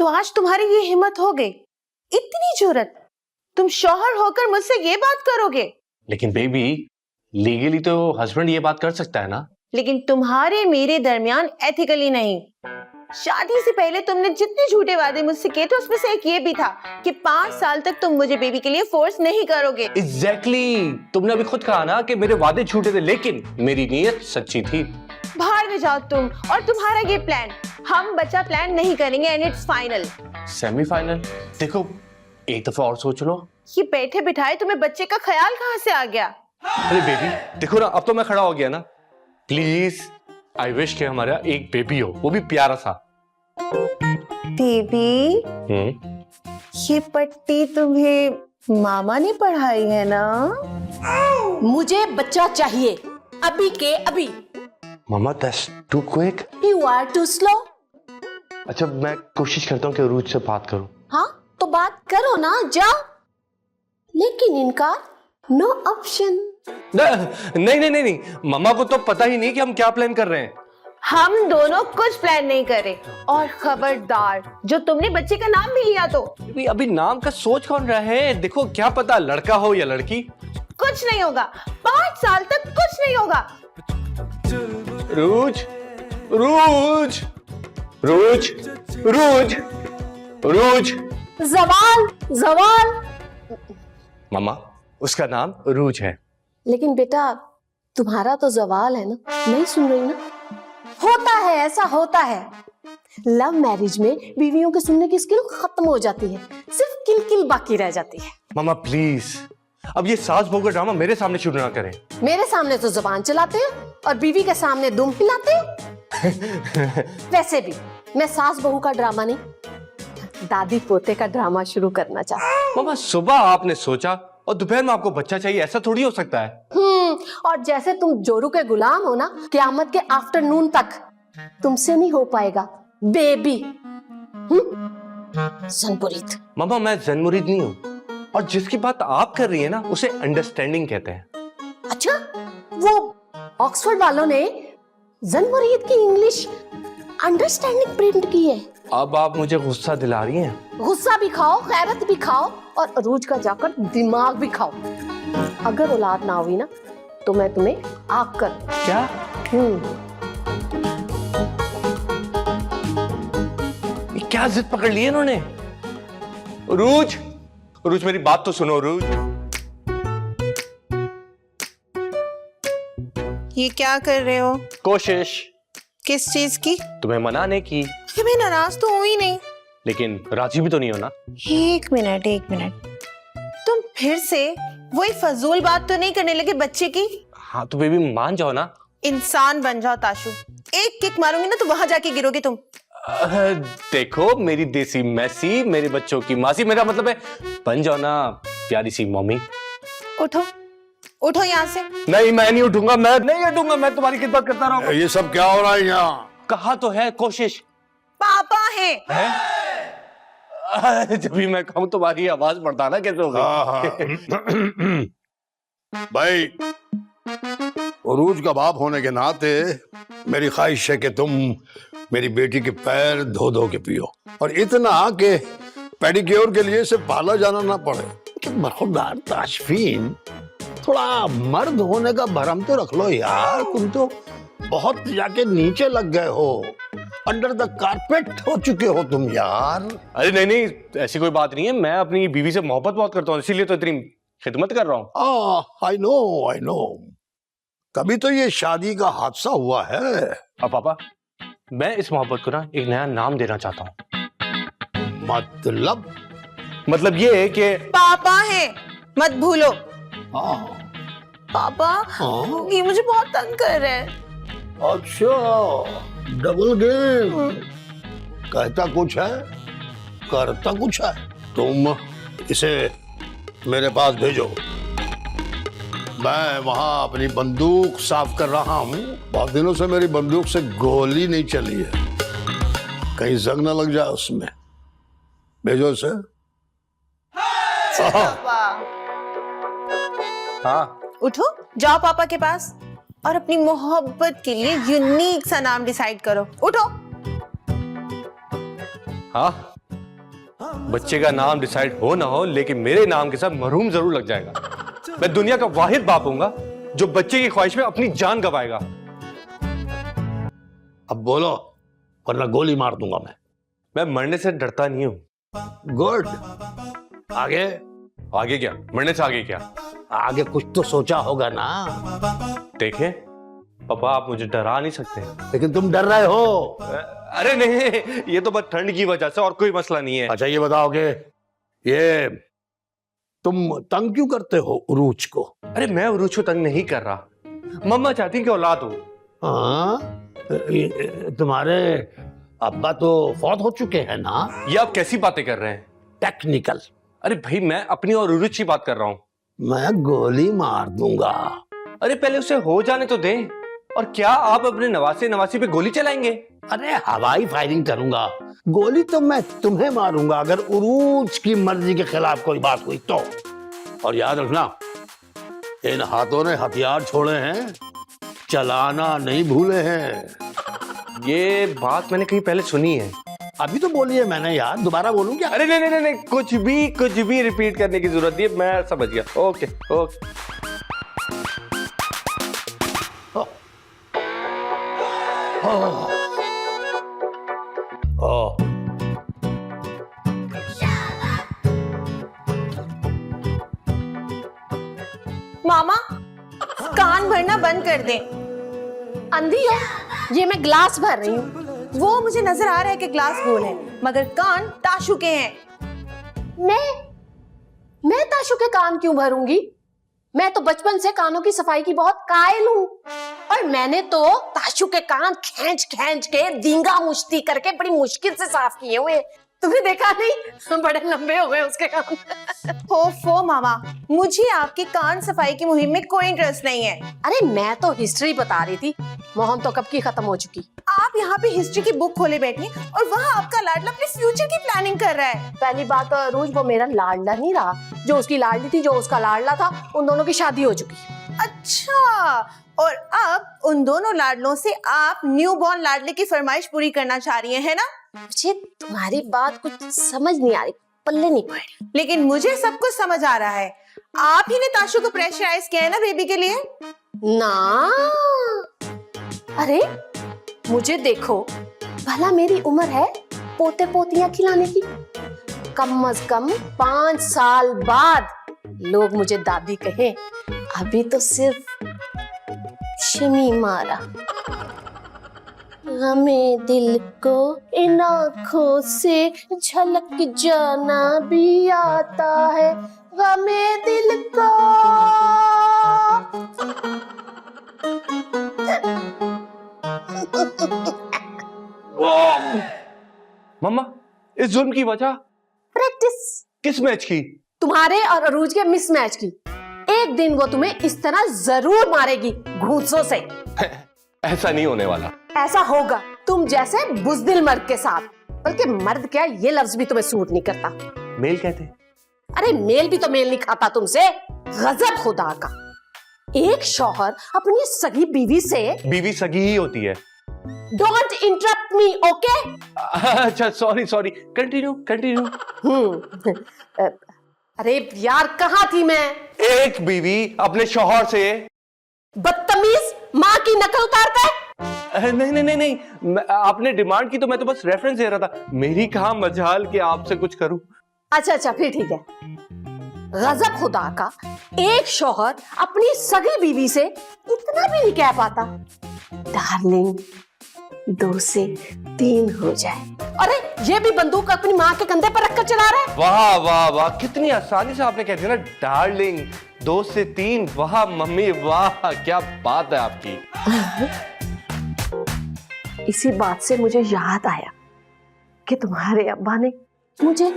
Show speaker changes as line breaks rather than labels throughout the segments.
तो आज तुम्हारी ये हिम्मत हो गई, इतनी जुर्रत, तुम शौहर होकर मुझसे ये बात करोगे?
लेकिन बेबी, लीगली तो हस्बैंड ये बात कर सकता है ना।
लेकिन तुम्हारे मेरे दरमियान एथिकली नहीं। शादी से पहले तुमने जितने झूठे वादे मुझसे किए थे उसमें से एक ये भी था कि 5 साल तक तुम मुझे बेबी के लिए फोर्स नहीं करोगे।
एग्जैक्टली, तुमने अभी खुद कहा ना कि मेरे वादे झूठे थे, लेकिन मेरी नीयत सच्ची थी।
बाहर में जाओ तुम और तुम्हारा ये प्लान। हम बच्चा प्लान नहीं करेंगे एंड इट्स फाइनल।
सेमीफाइनल? देखो एक दफा और सोच लो।
ये बैठे बिठाए तुम्हें बच्चे का ख्याल कहाँ से आ गया?
अरे बेबी देखो ना, अब तो मैं खड़ा हो गया ना। प्लीज, आई विश कि हमारा एक बेबी हो, वो भी प्यारा सा।
बेबी, ये पट्टी तुम्हें मामा ने पढ़ाई है ना?
मुझे बच्चा चाहिए, अभी के अभी।
मामा that's too quick.
You are too slow.
अच्छा मैं कोशिश करता हूँ कि रूज से बात करूँ।
हाँ तो बात करो ना, जाओ। लेकिन इनका नो ऑप्शन।
नहीं नहीं नहीं नहीं, मामा को तो पता ही नहीं कि हम क्या प्लान कर रहे हैं।
हम दोनों कुछ प्लान नहीं करे। और खबरदार, जो तुमने बच्चे का नाम भी लिया तो।
अभी नाम का सोच कौन रहा है? देखो क्या पता लड़का हो या लड़की।
कुछ नहीं होगा, 5 साल तक कुछ नहीं होगा।
रूज, रूज, रूज, रूज, रूज।
जवाल, जवाल।
मामा उसका नाम रूज है।
लेकिन बेटा तुम्हारा तो जवाल है ना, नहीं सुन रही ना? होता है, ऐसा होता है। लव मैरिज में बीवियों के सुनने की स्किल खत्म हो जाती है, सिर्फ किलकिल बाकी रह जाती है।
मामा प्लीज, अब ये सास बहू का ड्रामा मेरे सामने शुरू ना करें।
मेरे सामने तो जुबान चलाते हैं और बीवी के सामने दुम हिलाते हैं। वैसे भी मैं सास बहू का ड्रामा नहीं, दादी पोते का ड्रामा शुरू करना चाहती हूँ।
मामा सुबह आपने सोचा और दोपहर में आपको बच्चा चाहिए, ऐसा थोड़ी हो सकता है।
और जैसे तुम जोरू के गुलाम हो ना, क़यामत के आफ्टरनून तक तुमसे नहीं हो पाएगा बेबी। जनमुरीद।
मामा मैं जनमुरीद नहीं हूँ, और जिसकी बात आप कर रही है ना उसे अंडरस्टैंडिंग कहते हैं।
अच्छा, वो ऑक्सफोर्ड वालों ने जनमुरीद की इंग्लिश अंडरस्टैंडिंग प्रिंट की है।
अब आप मुझे गुस्सा दिला रही हैं।
गुस्सा भी खाओ, गैरत भी खाओ और अरूज का जाकर दिमाग भी खाओ। अगर औलाद ना हुई ना तो मैं तुम्हें आग कर।
क्या? ये क्या जिद पकड़ ली है इन्होंने? रूज, रूज मेरी बात तो सुनो रूज।
ये क्या कर रहे हो?
कोशिश।
किस चीज की?
तुम्हें मनाने की।
मैं नाराज तो हूं ही नहीं।
लेकिन राजी भी तो नहीं हो ना।
एक मिनट, तुम फिर से वही फजूल बात तो नहीं करने लगे बच्चे की?
हाँ तो बेबी मान जाओ ना।
इंसान बन जाओ ताशु, एक किक मारूंगी ना तो वहां जाके गिरोगे तुम।
देखो मेरी देसी मैसी, मेरे बच्चों की मासी, मेरा मतलब है बन जाओ ना प्यारी सी मम्मी।
उठो, उठो यहाँ से।
नहीं मैं नहीं उठूंगा, मैं नहीं उठूंगा, मैं तुम्हारी खिदमत करता रहूंगा।
ये सब क्या हो रहा है यहाँ?
कहा तो है कोशिश।
पापा है?
जब भी मैं कहूँ तुम्हारी आवाज बढ़ाना कैसे होगा?
भाई उरूज का बाप होने के नाते मेरी ख्वाहिश है कि तुम मेरी बेटी के पैर धो धो के पियो, और इतना कि पेडिक्योर के लिए सिर्फ पार्लर जाना ना पड़े। कि बरखुरदार ताशफीन, थोड़ा मर्द होने का भरम तो रख लो यार। तुम तो बहुत जाके नीचे लग गए हो, अंडर द कारपेट हो चुके हो तुम यार।
अरे नहीं नहीं, ऐसी कोई बात नहीं है, मैं अपनी बीवी से मोहब्बत बहुत करता हूँ, इसीलिए तो इतनी खिदमत कर रहा हूँ।
I know. कभी तो ये शादी का हादसा हुआ है।
अब पापा मैं इस मोहब्बत को ना एक नया नाम देना चाहता हूँ।
मतलब
ये है कि
पापा है, मत भूलो। पापा ये मुझे बहुत तंग कर रहे हैं।
अच्छा, डबल गेम। कहता कुछ है, करता कुछ है। तुम इसे मेरे पास भेजो, मैं वहां अपनी बंदूक साफ कर रहा हूं। बहुत दिनों से मेरी बंदूक से गोली नहीं चली है, कहीं जंग ना लग जाए उसमें। भेजो इसे।
हाँ
उठो, जाओ पापा के पास और अपनी मोहब्बत के लिए यूनिक सा नाम डिसाइड करो। उठो।
हाँ बच्चे का नाम डिसाइड हो ना हो, लेकिन मेरे नाम के साथ मरहूम जरूर लग जाएगा। मैं दुनिया का वाहिद बाप हूंगा जो बच्चे की ख्वाहिश में अपनी जान गंवाएगा।
अब बोलो, वरना गोली मार दूंगा
मैं मरने से डरता नहीं हूं।
गुड। आगे?
आगे क्या? मरने से आगे क्या?
आगे कुछ तो सोचा होगा ना।
देखें पापा, आप मुझे डरा नहीं सकते।
लेकिन तुम डर रहे हो।
अरे नहीं, ये तो बस ठंड की वजह से, और कोई मसला नहीं है।
अच्छा ये बताओगे, ये तुम तंग क्यों करते हो उरूज को?
अरे मैं उरूज को तंग नहीं कर रहा, मम्मा चाहती हैं कि औलाद हो।
हाँ, तुम्हारे अब्बा तो फौत हो चुके हैं ना?
ये आप कैसी बातें कर रहे हैं?
टेक्निकल।
अरे भाई, मैं अपनी और उरूज की बात कर रहा हूं।
मैं गोली मार दूंगा।
अरे पहले उसे हो जाने तो दें। और क्या आप अपने नवासे नवासी पे गोली चलाएंगे?
अरे हवाई फायरिंग करूंगा, गोली तो मैं तुम्हें मारूंगा अगर उरूज की मर्जी के खिलाफ कोई बात हुई तो। और याद रखना, इन हाथों ने हथियार छोड़े हैं, चलाना नहीं भूले हैं।
ये बात मैंने कहीं पहले सुनी है।
अभी तो बोली है मैंने यार, दोबारा बोलूं क्या?
अरे नहीं नहीं नहीं, कुछ भी रिपीट करने की जरूरत नहीं है, मैं समझ गया। Okay okay.
मामा, कान भरना बंद कर दें।
अंधी हो? ये मैं ग्लास भर रही हूँ।
वो मुझे नजर आ रहा है कि ग्लास गोल है, मगर कान ताशू के हैं।
मैं ताशु के कान क्यों भरूंगी? मैं तो बचपन से कानों की सफाई की बहुत कायल हूँ, और मैंने तो ताशु के कान खींच खींच के दींगा मुश्ती करके बड़ी मुश्किल से साफ किए हुए। तुमने देखा नहीं, बड़े लंबे हो गए उसके कान।
हो मामा, मुझे आपकी कान सफाई की मुहिम में कोई इंटरेस्ट नहीं है।
अरे मैं तो हिस्ट्री बता रही थी, मोहन तो कब की खत्म हो चुकी।
आप यहाँ पे हिस्ट्री की बुक खोले बैठे और वहाँ आपका लाडला अपने फ्यूचर की प्लानिंग कर रहा है।
पहली बात तो अरूज, वो मेरा लाडला नहीं रहा, जो उसकी लाडली थी, जो उसका लाडला था, उन दोनों की शादी हो चुकी।
अच्छा, और अब उन दोनों लाडलों से आप न्यू बॉर्न लाडले की फरमाइश पूरी करना चाह रही हैं, है ना?
मुझे तुम्हारी बात कुछ समझ नहीं आ रही, पल्ले नहीं पड़ रही।
लेकिन मुझे सब कुछ समझ आ रहा है। आप ही ने ताशु को प्रेशराइज किया है ना बेबी के लिए।
ना, अरे मुझे देखो, भला मेरी उम्र है पोते पोतियां खिलाने की? कम अज कम 5 साल बाद लोग मुझे दादी कहें। अभी तो सिर्फ शिमी मारा। हमें दिल को इन आँखों से झलक जाना भी आता है, हमें दिल को।
मम्मा, इस जुर्म की वजह
प्रैक्टिस।
किस मैच की?
तुम्हारे और अरूज के मिसमैच की। एक दिन वो तुम्हें इस तरह जरूर मारेगी, घूंसों से।
ऐसा नहीं होने वाला।
ऐसा होगा, तुम जैसे बुजदिल मर्द के साथ। बल्कि मर्द क्या, ये लफ्ज भी तुम्हें सूट नहीं करता।
मेल कहते?
अरे मेल भी तो मेल नहीं खाता तुमसे। गजब खुदा का, एक शौहर अपनी सगी बीवी से।
बीवी सगी ही होती है।
Don't interrupt me, okay?
अच्छा सॉरी, कंटिन्यू।
अरे यार, कहाँ थी मैं?
एक बीवी अपने शौहर से।
बदतमीज, माँ की नकल उतारता है।
नहीं, आपने डिमांड की तो मैं तो बस रेफरेंस दे रहा था। मेरी कहाँ मजाल कि आपसे कुछ करूं।
अच्छा फिर ठीक है। गजब खुदा का, एक शौहर अपनी सगी बीवी से इतना भी नहीं कह पाता, डार्लिंग 2 से 3 हो जाए। अरे ये भी बंदूक अपनी माँ के कंधे पर रखकर चला रहा है।
वाह वाह वाह, कितनी आसानी से आपने कह दिया ना डार्लिंग 2 से 3। वाह मम्मी वाह, क्या बात है आपकी।
इसी बात से मुझे याद आया कि तुम्हारे अब्बा ने मुझे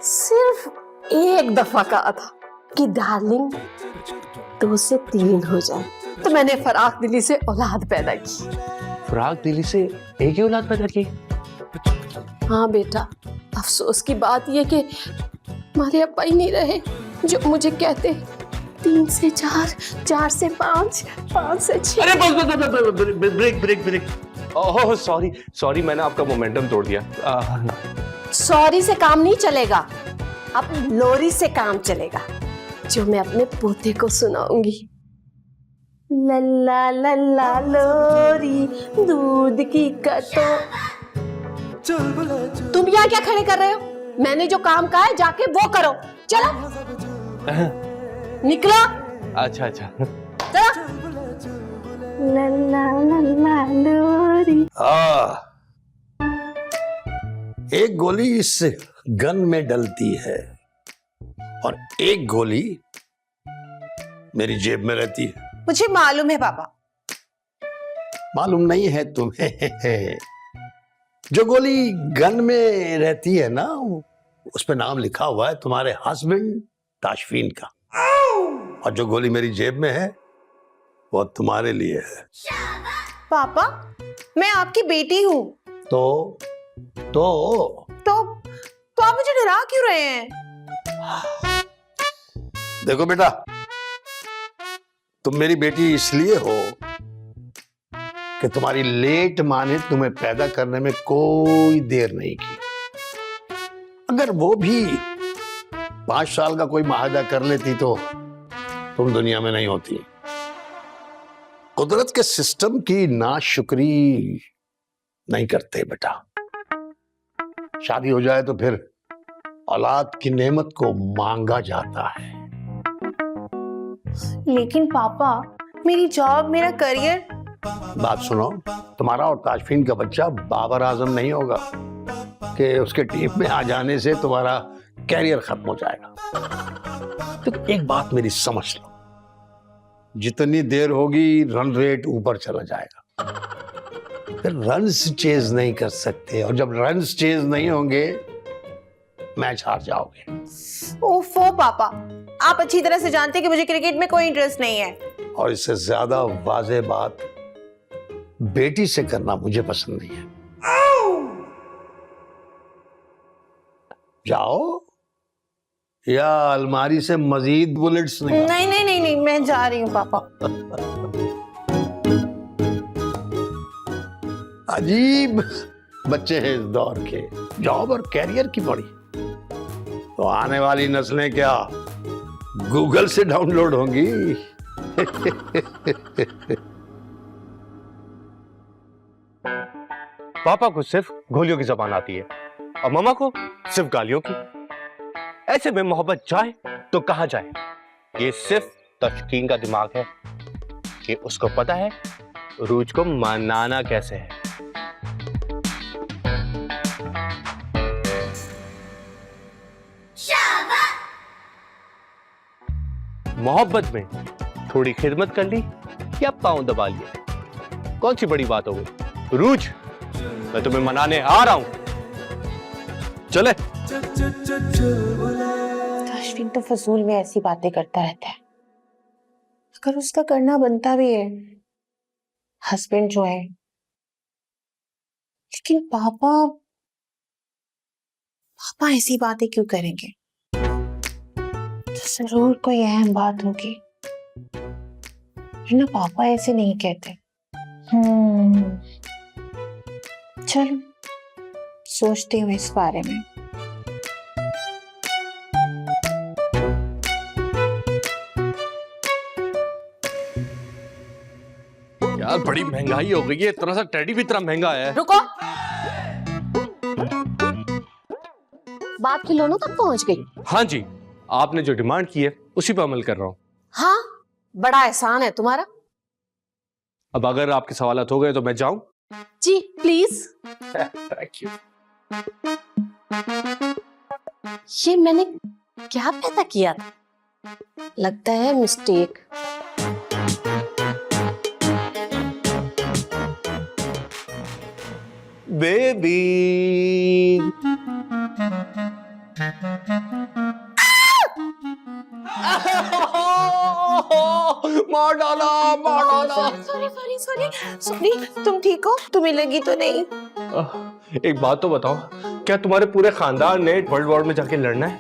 सिर्फ एक दफा कहा था कि डार्लिंग 2 से 3 हो जाए, तो मैंने फराख दिली से औलाद पैदा की।
फराग दिली से एक ही औलाद पैदा की?
हाँ बेटा, अफसोस की बात यह कि हमारे अब्बा ही नहीं रहे जो मुझे कहते 3 से 4, 4 से 5, 5 से 6।
अरे बस ब्रेक। ओह सॉरी सॉरी, मैंने आपका मोमेंटम तोड़ दिया।
सॉरी से काम नहीं चलेगा, अब लोरी से काम चलेगा, जो मैं अपने पोते को सुनाऊंगी। लल्ला लल्ला लोरी दूध की कटो। तुम यहाँ क्या खड़े कर रहे हो? मैंने जो काम कहा है जाके वो करो। चलो निकलो।
अच्छा अच्छा।
चलो। लल्ला लल्ला लोरी।
एक गोली इस गन में डलती है और एक गोली मेरी जेब में रहती है।
मुझे मालूम है पापा।
मालूम नहीं है तुम्हें? जो गोली गन में रहती है ना, उस पे नाम लिखा हुआ है तुम्हारे हस्बैंड ताशफीन का, और जो गोली मेरी जेब में है वो तुम्हारे लिए है।
पापा मैं आपकी बेटी हूँ।
तो
आप मुझे डरा क्यों रहे हैं?
देखो बेटा, तुम मेरी बेटी इसलिए हो कि तुम्हारी लेट माँ ने तुम्हें पैदा करने में कोई देर नहीं की। अगर वो भी 5 साल का कोई माहदा कर लेती तो तुम दुनिया में नहीं होती। कुदरत के सिस्टम की नाशुक्री नहीं करते बेटा। शादी हो जाए तो फिर औलाद की नेमत को मांगा जाता है।
लेकिन पापा मेरी जॉब, मेरा करियर।
बात सुनो, तुम्हारा और ताशफीन का बच्चा बाबर आजम नहीं होगा कि उसके टीम में आ जाने से तुम्हारा कैरियर खत्म हो जाएगा। तो एक बात मेरी समझ लो, जितनी देर होगी रन रेट ऊपर चला जाएगा, फिर रन्स चेज नहीं कर सकते, और जब रन्स चेज नहीं होंगे मैच हार जाओगे।
ओफो पापा, आप अच्छी तरह से जानते हैं कि मुझे क्रिकेट में कोई इंटरेस्ट नहीं है।
और इससे ज्यादा वाज़ेह बात बेटी से करना मुझे पसंद नहीं है। जाओ, या अलमारी से मजीद बुलेट्स निकालो।
नहीं नहीं नहीं नहीं, मैं जा रही हूँ पापा।
अजीब बच्चे हैं इस दौर के, जॉब और कैरियर की पड़ी तो आने वाली नस्लें क्या गूगल से डाउनलोड होंगी।
पापा को सिर्फ गोलियों की जबान आती है और मम्मा को सिर्फ गालियों की। ऐसे में मोहब्बत जाए तो कहां जाए? ये सिर्फ तशकीन का दिमाग है कि उसको पता है रूज को मनाना कैसे है। मोहब्बत में थोड़ी खिदमत कर ली या पांव दबा लिया, कौन सी बड़ी बात हो गई? रूज, मैं तुम्हें मनाने आ रहा हूं, चले।
ताशफीन तो फजूल में ऐसी बातें करता रहता है। अगर उसका करना बनता भी है, हस्बैंड जो है, लेकिन पापा ऐसी बातें क्यों करेंगे? तो जरूर कोई अहम बात होगी, वरना पापा ऐसे नहीं कहते। चलो सोचती हूँ इस बारे में।
यार बड़ी महंगाई हो गई है, इतना सा टेडी भी इतना महंगा है।
रुको, बात खिलौनों तक पहुंच गई।
हाँ जी, आपने जो डिमांड की है उसी पर अमल कर रहा हूँ।
हाँ, बड़ा एहसान है तुम्हारा।
अब अगर आपके सवालात हो गए तो मैं जाऊं?
जी प्लीज।
Thank you.
ये मैंने क्या पैदा किया था? लगता है मिस्टेक।
बेबी मार डाला, मार डाला।
सॉरी, तुम ठीक हो? तुम्हें लगी तो नहीं?
एक बात तो बताओ, क्या तुम्हारे पूरे खानदान ने वर्ल्ड वॉर में जाके लड़ना है?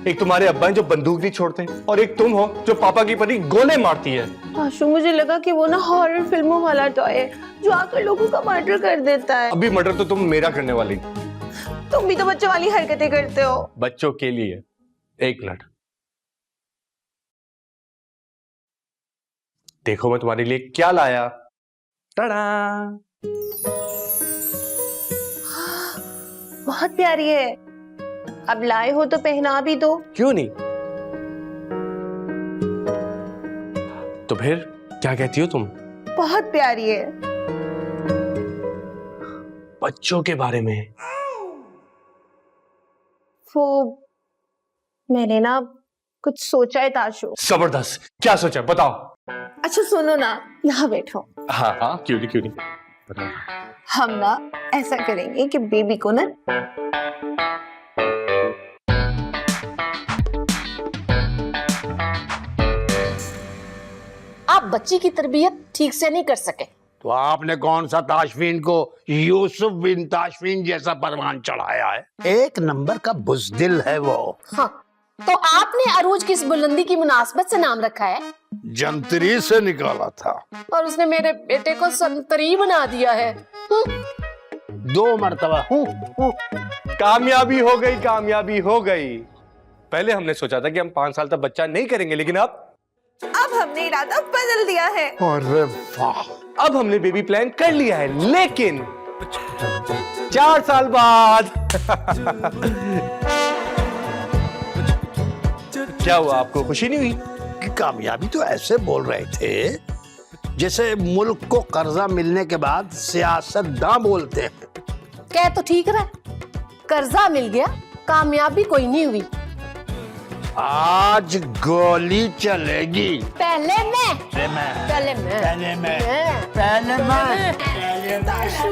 एक तुम्हारे अब्बा हैं जो बंदूक नहीं छोड़ते, और एक तुम हो जो पापा की परी गोले मारती है।
आशु, मुझे लगा कि वो ना हॉरर फिल्मों वाला टॉय है जो आकर लोगों का मर्डर कर देता है।
अभी मर्डर तो तुम मेरा करने वाली।
तुम भी तो बच्चों वाली हरकतें करते हो।
बच्चों के लिए। एक मिनट, देखो मैं तुम्हारे लिए क्या लाया। टाडा!
बहुत प्यारी है। अब लाए हो तो पहना भी दो।
क्यों नहीं? तो फिर क्या कहती हो तुम?
बहुत प्यारी है।
बच्चों के बारे में
वो मैंने ना कुछ सोचा है ताशु।
जबरदस्त। क्या सोचा, बताओ।
अच्छा सुनो ना, यहाँ बैठो।
हाँ हाँ, क्यों नहीं क्यों नहीं, बताओ।
हम ना ऐसा करेंगे कि बेबी को ना
आप बच्ची की तरबियत ठीक से नहीं कर सके।
तो आपने कौन सा ताशफीन को यूसुफ बिन ताशफीन जैसा परवान चढ़ाया है? एक नंबर का बुज़दिल है वो।
हाँ, तो आपने अरूज किस बुलंदी की मुनासबत से नाम रखा है?
जंतरी से निकाला था।
और उसने मेरे बेटे को संतरी बना दिया है।
2 मरतबा
कामयाबी हो गई, कामयाबी हो गई। पहले हमने सोचा था कि हम 5 साल तक बच्चा नहीं करेंगे, लेकिन अब
हमने इरादा बदल दिया है।
अरे वाह!
अब हमने बेबी प्लान कर लिया है, लेकिन 4 साल बाद। क्या हुआ, आपको खुशी नहीं हुई?
कि कामयाबी तो ऐसे बोल रहे थे जैसे मुल्क को कर्जा मिलने के बाद सियासतदां बोलते हैं।
कह तो ठीक रहा, कर्जा मिल गया, कामयाबी कोई नहीं हुई।
आज गोली चलेगी।
पहले मैं
पहले मैं
पहले मैं
पहले मैं
मैं।
पहले मैं
ताशु